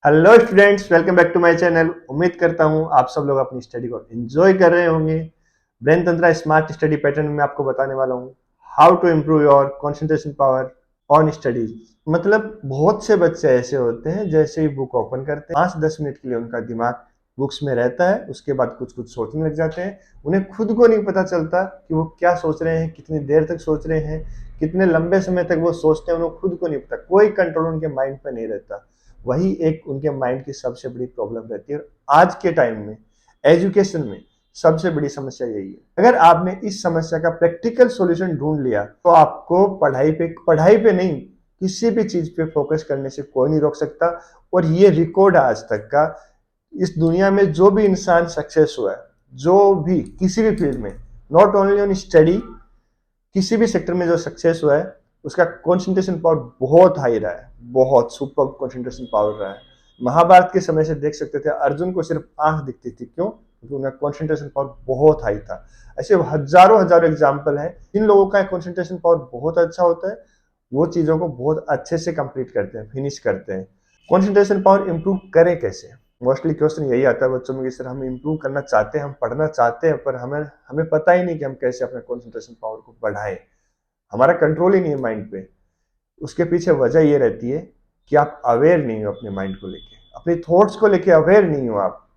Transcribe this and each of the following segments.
Hello students, welcome back to my channel. उम्मीद करता हूँ आप सब लोग अपनी स्टडी को एंजॉय कर रहे होंगे। ब्रेन तंत्र स्मार्ट स्टडी पैटर्न में आपको बताने वाला हूँ how to improve your concentration power on studies. मतलब बहुत से बच्चे ऐसे होते हैं जैसे ही बुक ओपन करते हैं 5-10 मिनट के लिए उनका दिमाग बुक्स में रहता है, उसके बाद कुछ कुछ सोचने लग जाते हैं। उन्हें खुद को नहीं पता चलता कि वो क्या सोच रहे हैं, कितनी देर तक सोच रहे हैं, कितने लंबे समय तक वो सोचते हैं। उन्हें खुद को नहीं पता, कोई कंट्रोल उनके माइंड पर नहीं रहता। वही एक उनके माइंड की सबसे बड़ी प्रॉब्लम रहती है। आज के टाइम में एजुकेशन में सबसे बड़ी समस्या यही है। अगर आपने इस समस्या का प्रैक्टिकल सॉल्यूशन ढूंढ लिया तो आपको पढ़ाई पे नहीं, किसी भी चीज पे फोकस करने से कोई नहीं रोक सकता। और ये रिकॉर्ड है आज तक का। इस दुनिया में जो भी इंसान सक्सेस हुआ है, जो भी किसी भी फील्ड में, नॉट ओनली ऑन स्टडी, किसी भी सेक्टर में जो सक्सेस हुआ है उसका कंसंट्रेशन पावर बहुत हाई रहा है, बहुत सुपर कंसंट्रेशन पावर रहा है। महाभारत के समय से देख सकते थे, अर्जुन को सिर्फ आंख दिखती थी। क्यों? क्योंकि उनका कंसंट्रेशन पावर बहुत हाई था। ऐसे हजारों हजारों एग्जाम्पल है जिन लोगों का कंसंट्रेशन पावर बहुत अच्छा होता है, वो चीजों को बहुत अच्छे से कंप्लीट करते हैं, फिनिश करते हैं। कंसंट्रेशन पावर इंप्रूव करें कैसे? मोस्टली क्वेश्चन यही आता है बच्चों में कि सर हम इंप्रूव करना चाहते हैं, हम पढ़ना चाहते हैं, पर हमें हमें पता ही नहीं कि हम कैसे अपने कंसंट्रेशन पावर को बढ़ाएं। हमारा कंट्रोल ही नहीं है माइंड पे। उसके पीछे वजह ये रहती है कि आप अवेयर नहीं हो अपने माइंड को लेके, अपने थॉट्स को लेके अवेयर नहीं हो आप।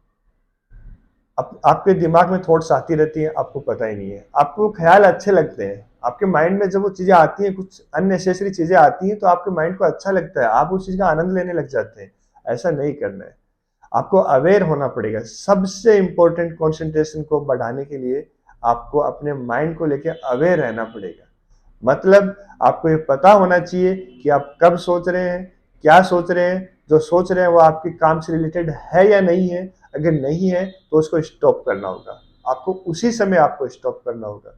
आपके दिमाग में थॉट्स आती रहती हैं, आपको पता ही नहीं है। आपको ख्याल अच्छे लगते हैं, आपके माइंड में जब वो चीजें आती हैं, कुछ अननेसेसरी चीजें आती हैं, तो आपके माइंड को अच्छा लगता है, आप उस चीज का आनंद लेने लग जाते हैं। ऐसा नहीं करना है। आपको अवेयर होना पड़ेगा। सबसे इंपॉर्टेंट कंसंट्रेशन को बढ़ाने के लिए आपको अपने माइंड को लेकर अवेयर रहना पड़ेगा। मतलब आपको ये पता होना चाहिए कि आप कब सोच रहे हैं, क्या सोच रहे हैं। जो सोच रहे हैं वो आपके काम से रिलेटेड है या नहीं है। अगर नहीं है तो उसको स्टॉप करना होगा। आपको उसी समय आपको स्टॉप करना होगा,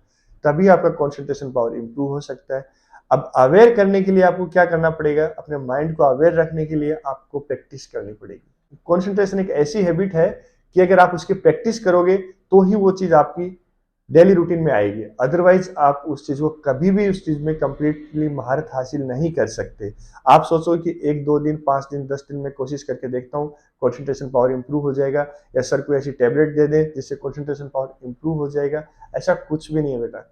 तभी आपका कंसंट्रेशन पावर इंप्रूव हो सकता है। अब अवेयर करने के लिए आपको क्या करना पड़ेगा? अपने माइंड को अवेयर रखने के लिए आपको प्रैक्टिस करनी पड़ेगी। कंसंट्रेशन एक ऐसी हैबिट है कि अगर आप उसकी प्रैक्टिस करोगे तो ही वो चीज आपकी डेली रूटीन में आएगी। अदरवाइज आप उस चीज को कभी भी उस चीज में कंप्लीटली महारत हासिल नहीं कर सकते। आप सोचो कि 1-2 दिन, 5 दिन, 10 दिन में कोशिश करके देखता हूँ कंसंट्रेशन पावर इंप्रूव हो जाएगा, या सर कोई ऐसी टेबलेट दे दे जिससे कंसंट्रेशन पावर इंप्रूव हो जाएगा। ऐसा कुछ भी नहीं है बेटा।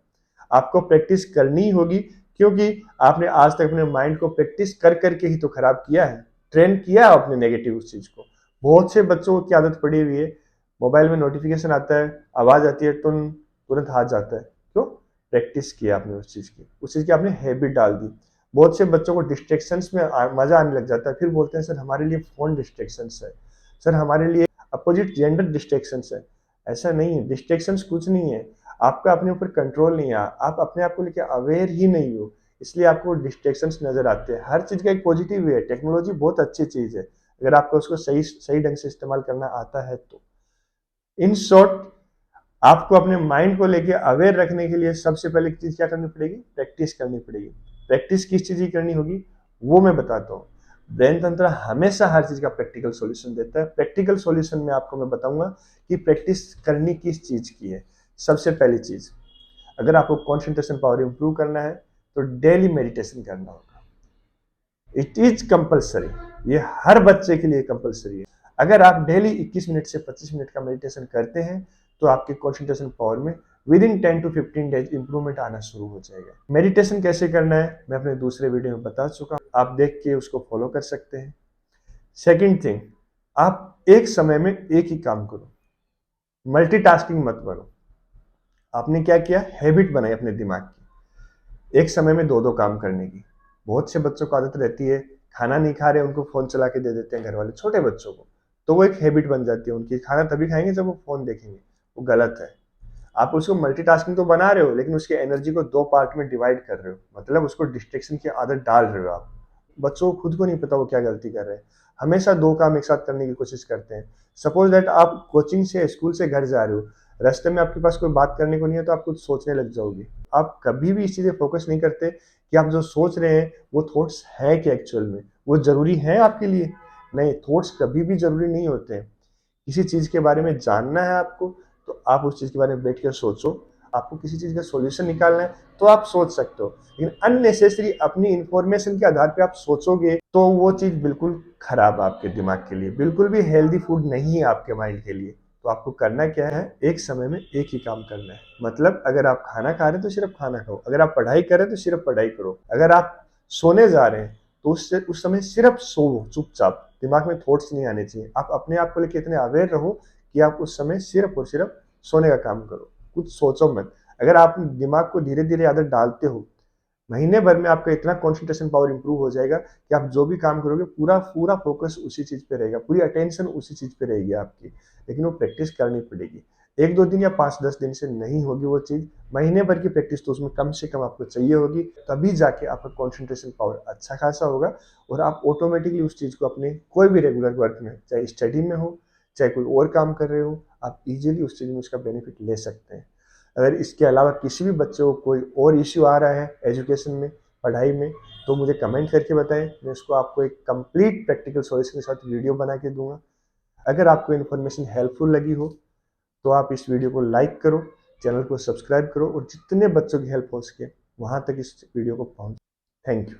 आपको प्रैक्टिस करनी ही होगी, क्योंकि आपने आज तक अपने माइंड को प्रैक्टिस कर करके ही तो खराब किया है, ट्रेन किया है अपने नेगेटिव उस चीज को। बहुत से बच्चों की आदत पड़ी हुई है, मोबाइल में नोटिफिकेशन आता है, आवाज आती है, तुरंत हाथ जाता है। क्यों? प्रैक्टिस किया आपने उस चीज की आपने हैबिट डाल दी। बहुत से बच्चों को डिस्ट्रेक्शंस में मजा आने लग जाता है, फिर बोलते हैं सर हमारे लिए फोन डिस्ट्रेक्शंस है, सर हमारे लिए अपोजिट जेंडर डिस्ट्रेक्शंस है। ऐसा नहीं है, डिस्ट्रेक्शंस कुछ नहीं है। आपका अपने ऊपर कंट्रोल नहीं है, आप अपने आप को लेकर अवेयर ही नहीं हो, इसलिए आपको डिस्ट्रेक्शंस नजर आते हैं। हर चीज का एक पॉजिटिव वे है। टेक्नोलॉजी बहुत अच्छी चीज है अगर आपको उसको सही सही ढंग से इस्तेमाल करना आता है तो। इन शॉर्ट, आपको अपने माइंड को लेके अवेयर रखने के लिए सबसे पहले चीज क्या करनी पड़ेगी? प्रैक्टिस करनी पड़ेगी। प्रैक्टिस किस चीज की करनी होगी वो मैं बताता हूँ। ब्रेन तंत्र हमेशा हर चीज का प्रैक्टिकल सॉल्यूशन देता है। प्रैक्टिकल सॉल्यूशन में आपको मैं बताऊंगा कि प्रैक्टिस करनी किस चीज की है। सबसे पहली चीज, अगर आपको कंसंट्रेशन पावर इंप्रूव करना है तो डेली मेडिटेशन करना होगा। इट इज कंपल्सरी, ये हर बच्चे के लिए कंपल्सरी है। अगर आप डेली 21 मिनट से 25 मिनट का मेडिटेशन करते हैं तो आपके कंसंट्रेशन पावर में with in 10 to 15 days improvement आना शुरू हो जाएगा। मेडिटेशन कैसे करना है मैं अपने दूसरे वीडियो में बता चुका हूं, आप देख के उसको फॉलो कर सकते हैं। सेकंड थिंग, आप एक समय में एक ही काम करो, मल्टीटास्किंग मत करो। आपने क्या किया? हैबिट बनाई अपने दिमाग की, एक समय में दो दो काम करने की। बहुत से बच्चों को आदत रहती है, खाना नहीं खा रहे उनको फोन चला के दे देते हैं घर वाले, छोटे बच्चों को, तो वो एक हैबिट बन जाती है उनकी। खाना तभी खाएंगे जब वो फोन देखेंगे, वो गलत है। आप उसको मल्टीटास्किंग तो बना रहे हो, लेकिन उसकी एनर्जी को दो पार्ट में डिवाइड कर रहे हो, मतलब उसको डिस्ट्रैक्शन की आदत डाल रहे हो आप। बच्चों को खुद को नहीं पता वो क्या गलती कर रहे हैं, हमेशा दो काम एक साथ करने की कोशिश करते हैं। सपोज दैट आप कोचिंग से, स्कूल से घर जा रहे हो, रास्ते में आपके पास कोई बात करने को नहीं है तो आप कुछ सोचने लग जाओगे। आप कभी भी इस चीज़ पे फोकस नहीं करते कि आप जो सोच रहे हैं वो थॉट्स है कि एक्चुअल में वो जरूरी है आपके लिए। नहीं, थॉट्स कभी भी जरूरी नहीं होते हैं। किसी चीज़ के बारे में जानना है आपको तो आप उस चीज़ के बारे में बैठ कर सोचो। आपको किसी चीज़ का सॉल्यूशन निकालना है तो आप सोच सकते हो, लेकिन अननेसेसरी अपनी इंफॉर्मेशन के आधार पे आप सोचोगे तो वो चीज़ बिल्कुल खराब है आपके दिमाग के लिए, बिल्कुल भी हेल्दी फूड नहीं है आपके माइंड के लिए। तो आपको करना क्या है, एक समय में एक ही काम करना है। मतलब अगर आप खाना खा रहे हैं तो सिर्फ खाना खाओ, अगर आप पढ़ाई कर रहे हैं तो सिर्फ पढ़ाई करो, अगर आप सोने जा रहे हैं तो उस समय सिर्फ सोओ चुपचाप, दिमाग में थॉट्स नहीं आने चाहिए। आप अपने आप को लेकर इतने अवेयर रहो कि आप उस समय सिर्फ और सिर्फ सोने का काम करो, कुछ सोचो मत। अगर आप दिमाग को धीरे धीरे आदत डालते हो, महीने भर में आपका इतना कंसंट्रेशन पावर इंप्रूव हो जाएगा कि आप जो भी काम करोगे पूरा पूरा फोकस उसी चीज पे रहेगा, पूरी अटेंशन उसी चीज पे रहेगी आपकी। लेकिन वो प्रैक्टिस करनी पड़ेगी, एक दो दिन या 5-10 दिन से नहीं होगी वो चीज, महीने भर की प्रैक्टिस तो उसमें कम से कम आपको चाहिए होगी, तभी जाके आपका कंसंट्रेशन पावर अच्छा खासा होगा और आप ऑटोमेटिकली उस चीज को अपने कोई भी रेगुलर वर्क में, चाहे स्टडी में हो चाहे कोई और काम कर रहे हो, आप इजीली उस चीज में उसका बेनिफिट ले सकते हैं। अगर इसके अलावा किसी भी बच्चे को कोई और इश्यू आ रहा है एजुकेशन में, पढ़ाई में, तो मुझे कमेंट करके बताएं, मैं उसको आपको एक कंप्लीट प्रैक्टिकल सॉल्यूशन के साथ वीडियो बना के दूंगा। अगर आपको इन्फॉर्मेशन हेल्पफुल लगी हो तो आप इस वीडियो को लाइक करो, चैनल को सब्सक्राइब करो और जितने बच्चों की हेल्प हो सके वहां तक इस वीडियो को पहुंच। Thank you.